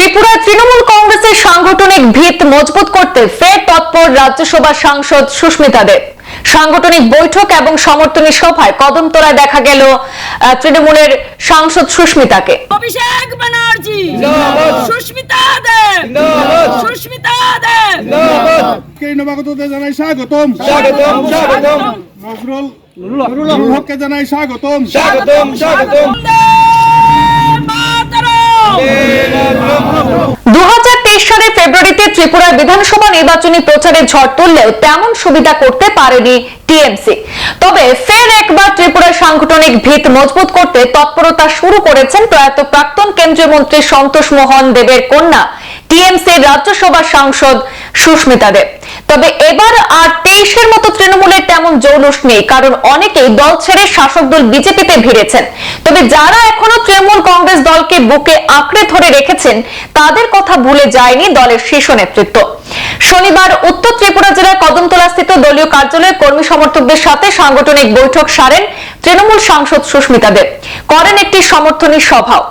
ত্রিপুরায় তৃণমূল কংগ্রেসের সাংগঠনিক ভিত মজবুত করতে ফের তৎপর রাজ্যসভা সাংসদ সুস্মিতা দেব। সাংগঠনিক বৈঠক এবং সমর্থনী সভায় কদমতলায় দেখা গেল তৃণমূলের সাংসদ সুস্মিতাকে। অভিষেক ব্যানার্জি, সুস্মিতা দেব, সুস্মিতা দেব। নবাগতদের জানাই স্বাগতম। নজরুল হককে জানাই স্বাগতম। 2023 সালের ফেব্রুয়ারিতে ত্রিপুরার বিধানসভা নির্বাচনী প্রচারে ঝড় তুললেও তেমন সুবিধা করতে পারেনি টিএমসি। তবে ফের একবার ত্রিপুরার সাংগঠনিক ভিত মজবুত করতে তৎপরতা শুরু করেছেন প্রয়াত প্রাক্তন কেন্দ্রীয় মন্ত্রী সন্তোষ মোহন দেবের কন্যা টিএমসির রাজ্যসভা সাংসদ সুস্মিতা দেব। তবে এবার আর 23-এর মতো তৃণমূলের তেমন জৌলুস নেই, কারণ অনেকেই দল ছেড়ে শাসক দল বিজেপিতে ভিড়েছেন। তবে যারা এখনো তৃণমূল কংগ্রেস দলকে বুকে আঁকড়ে ধরে রেখেছেন তাদের কথা ভুলে যায়নি দলের শীর্ষ নেতৃত্ব। শনিবার উত্তর ত্রিপুরা জেলার কদমতলাস্থিত দলীয় কার্যালয়ে কর্মী সমর্থকদের সাথে সাংগঠনিক বৈঠক সারেন তৃণমূল সাংসদ সুস্মিতা দেব, করেন একটি সমর্থনী সভাও।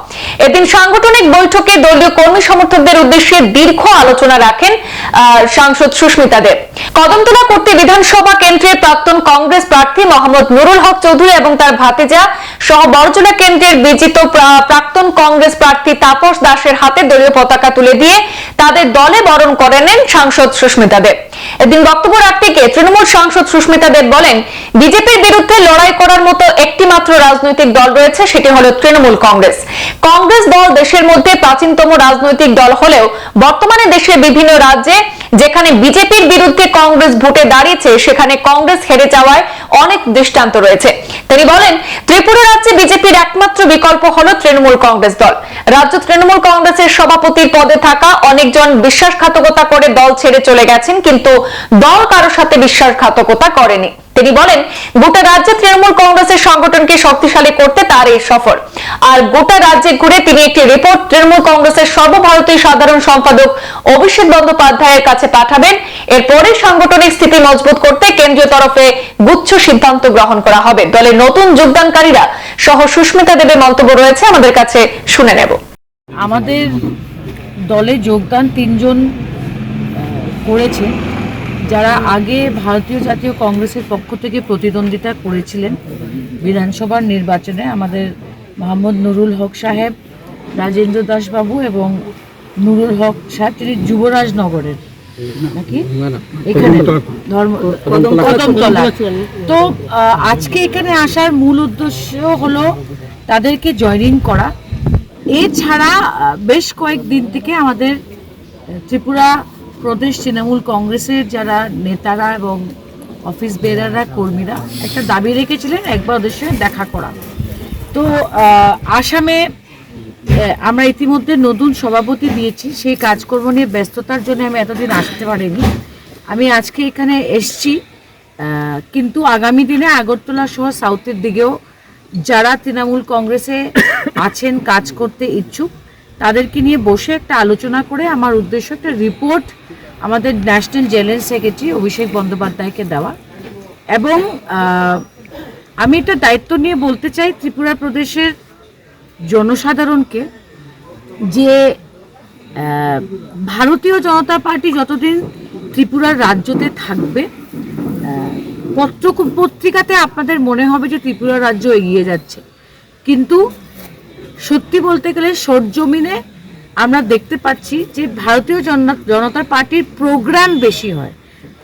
এদিন সাংগঠনিক বৈঠকে দলীয় কর্মী সমর্থকদের উদ্দেশ্যে দীর্ঘ আলোচনা রাখেন সাংসদ সুস্মিতা দেব। কদমতলা কর্তৃ বিধানসভা কেন্দ্রের প্রাক্তন কংগ্রেস প্রার্থী মোহাম্মদ নুরুল হক চৌধুরী এবং তার ভাতিজা সহ বড়জলা কেন্দ্রের বিজিত প্রাক্তন কংগ্রেস প্রার্থী তাপস দাসের হাতে দলীয় পতাকা তুলে দিয়ে তাদের দলে বরণ করে নেন সাংসদ সুস্মিতা দেব। এদিন বক্তব্য রাখতে গিয়ে তৃণমূল সাংসদ সুস্মিতা দেব বলেন, বিজেপির বিরুদ্ধে লড়াই করার মতো একটি মাত্র রাজনৈতিক দল রয়েছে, সেটি হলো তৃণমূল কংগ্রেস। কংগ্রেস দল দেশের মধ্যে প্রাচীনতম রাজনৈতিক দল হলেও বর্তমানে দেশের বিভিন্ন রাজ্যে যেখানে বিজেপির বিরুদ্ধে কংগ্রেস ভোটে দাঁড়িয়েছে সেখানে কংগ্রেস হেরে যাওয়ায় অনেক দৃষ্টান্ত রয়েছে। তিনি বলেন, ত্রিপুরা রাজ্যে বিজেপির একমাত্র বিকল্প হলো তৃণমূল কংগ্রেস দল। রাজ্য তৃণমূল কংগ্রেসের সভাপতির পদে থাকা অনেকজন বিশ্বাসঘাতকতা করে দল ছেড়ে চলে গেছেন, কিন্তু দল কারোর সাথে বিশ্বাসঘাতকতা করেনি। তিনি বলেন, গোটা রাজ্যে তৃণমূল কংগ্রেসের সংগঠনকে শক্তিশালী করতে তার এই সফর। আর গোটা রাজ্যে ঘুরে তিনি একটি রিপোর্ট তৃণমূল কংগ্রেসের সর্বভারতীয় সাধারণ সম্পাদক অভিষেক বন্দ্যোপাধ্যায়ের কাছে পাঠাবেন। এরপরে সাংগঠনিক স্থিতি মজবুত করতে কেন্দ্রীয় তরফে গুচ্ছ সিদ্ধান্ত গ্রহণ করা হবে। দলের নতুন যোগদানকারীরা সহ সুস্মিতা দেবের মন্তব্য রয়েছে, আমাদের কাছে শুনে নেব। আমাদের দলে যোগদান 3 জন করেছে, যারা আগে ভারতীয় জাতীয় কংগ্রেসের পক্ষ থেকে প্রতিদ্বন্দ্বিতা করেছিলেন বিধানসভার নির্বাচনে। আমাদের মোহাম্মদ নুরুল হক সাহেব, রাজেন্দ্র দাস বাবু এবং নুরুল হক সাহেব, তিনি যুবরাজনগরের নাকি এখানে কদমতলা। তো আজকে এখানে আসার মূল উদ্দেশ্য হলো তাদেরকে জয়েনিং করা। এছাড়া বেশ কয়েকদিন থেকে আমাদের ত্রিপুরা প্রদেশ তৃণমূল কংগ্রেসের যারা নেতারা এবং অফিস বেরাররা, কর্মীরা একটা দাবি রেখেছিলেন একবার ওদের সঙ্গে দেখা করা। তো আসামে আমরা ইতিমধ্যে নতুন সভাপতি দিয়েছি, সেই কাজকর্ম নিয়ে ব্যস্ততার জন্য আমি এতদিন আসতে পারিনি। আমি আজকে এখানে এসছি, কিন্তু আগামী দিনে আগরতলা সহ সাউথের দিকেও যারা তৃণমূল কংগ্রেসে আছেন, কাজ করতে ইচ্ছুক, তাদেরকে নিয়ে বসে একটা আলোচনা করে আমার উদ্দেশ্য একটা রিপোর্ট আমাদের ন্যাশনাল জেনারেল সেক্রেটারি অভিষেক বন্দ্যোপাধ্যায়কে দেওয়া। এবং আমি একটা দায়িত্ব নিয়ে বলতে চাই ত্রিপুরা প্রদেশের জনসাধারণকে যে ভারতীয় জনতা পার্টি যতদিন ত্রিপুরার রাজ্যতে থাকবে, পত্রিকাতে আপনাদের মনে হবে যে ত্রিপুরা রাজ্য এগিয়ে যাচ্ছে, কিন্তু সত্যি বলতে গেলে সরজমিনে আমরা দেখতে পাচ্ছি যে ভারতীয় জনতা পার্টির প্রোগ্রাম বেশি হয়,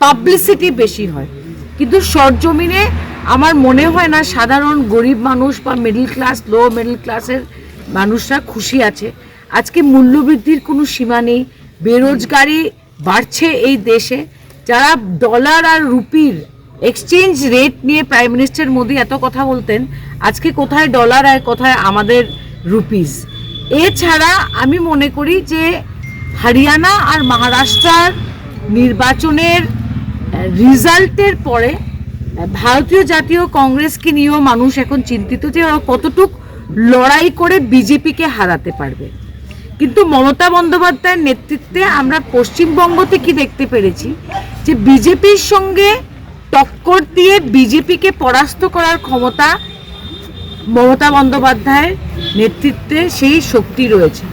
পাবলিসিটি বেশি হয়, কিন্তু সরজমিনে আমার মনে হয় না সাধারণ গরিব মানুষ বা মিডল ক্লাস, লো মিডল ক্লাসের মানুষরা খুশি আছে। আজকে মূল্যবৃদ্ধির কোনো সীমা নেই, বেরোজগারি বাড়ছে এই দেশে। যারা ডলার আর রুপির এক্সচেঞ্জ রেট নিয়ে প্রাইম মিনিস্টার মোদি এত কথা বলতেন, আজকে কোথায় ডলার আর কোথায় আমাদের রুপিস। এছাড়া আমি মনে করি যে হরিয়ানা আর মহারাষ্ট্রের নির্বাচনের রেজাল্টের পরে ভারতীয় জাতীয় কংগ্রেসকে নিয়েও মানুষ এখন চিন্তিত যে ওরা কতটুক লড়াই করে বিজেপিকে হারাতে পারবে। কিন্তু মমতা বন্দ্যোপাধ্যায়ের নেতৃত্বে আমরা পশ্চিমবঙ্গতে কি দেখতে পেরেছি যে বিজেপির সঙ্গে টক্কর দিয়ে বিজেপিকে পরাস্ত করার ক্ষমতা মমতা বন্দ্যোপাধ্যায়ের নেতৃত্বে সেই শক্তি রয়েছে।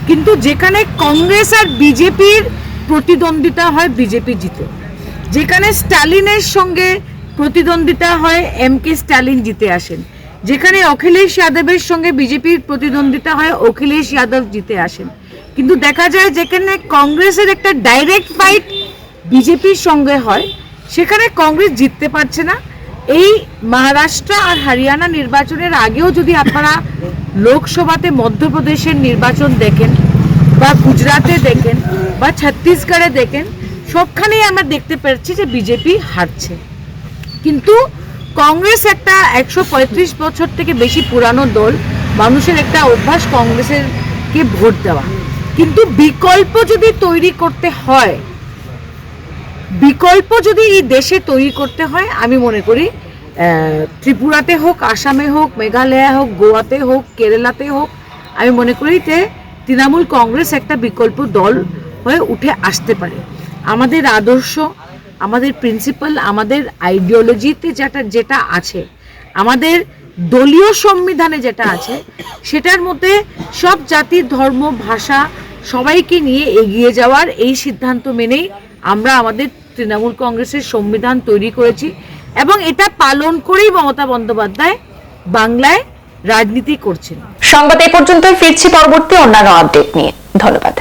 কিন্তু যেখানে কংগ্রেস আর বিজেপির প্রতিদ্বন্দ্বিতা হয় বিজেপি জিতে, যেখানে স্টালিনের সঙ্গে প্রতিদ্বন্দ্বিতা হয় এমকে স্টালিন জিতে আসেন, যেখানে অখিলেশ যাদবের সঙ্গে বিজেপির প্রতিদ্বন্দ্বিতা হয় অখিলেশ যাদব জিতে আসেন। কিন্তু দেখা যায় যেখানে কংগ্রেসের একটা ডাইরেক্ট ফাইট বিজেপির সঙ্গে হয় সেখানে কংগ্রেস জিততে পারছে না। এই মহারাষ্ট্র আর হরিয়ানা নির্বাচনের আগেও যদি আপনারা লোকসভাতে মধ্যপ্রদেশের নির্বাচন দেখেন বা গুজরাটে দেখেন বা ছত্তিশগড়ে দেখেন, সবখানেই আমরা দেখতে পাচ্ছি যে বিজেপি হারছে। কিন্তু কংগ্রেস একটা 135 বছর থেকে বেশি পুরানো দল, মানুষের একটা অভ্যাস কংগ্রেসের কে ভোট দেওয়া। কিন্তু বিকল্প যদি তৈরি করতে হয়, বিকল্প যদি এই দেশে তৈরি করতে হয়, আমি মনে করি ত্রিপুরাতে হোক, আসামে হোক, মেঘালয় হোক, গোয়াতে হোক, কেরালাতে হোক, আমি মনে করি যে তৃণমূল কংগ্রেস একটা বিকল্প দল হয়ে উঠে আসতে পারে। আমাদের আদর্শ, আমাদের প্রিন্সিপাল, আমাদের আইডিওলজিতে যেটা আছে, আমাদের দলীয় সংবিধানে যেটা আছে, সেটার মধ্যে সব জাতি, ধর্ম, ভাষা সবাইকে নিয়ে এগিয়ে যাওয়ার এই সিদ্ধান্ত মেনেই আমরা আমাদের তৃণমূল কংগ্রেসের সংবিধান তৈরি করেছি এবং এটা পালন করেই মমতা বন্দ্যোপাধ্যায় বাংলায় রাজনীতি করছেন। সংবাদ এই পর্যন্তই, ফিরছি পরবর্তী অন্যান্য আপডেট নিয়ে। ধন্যবাদ।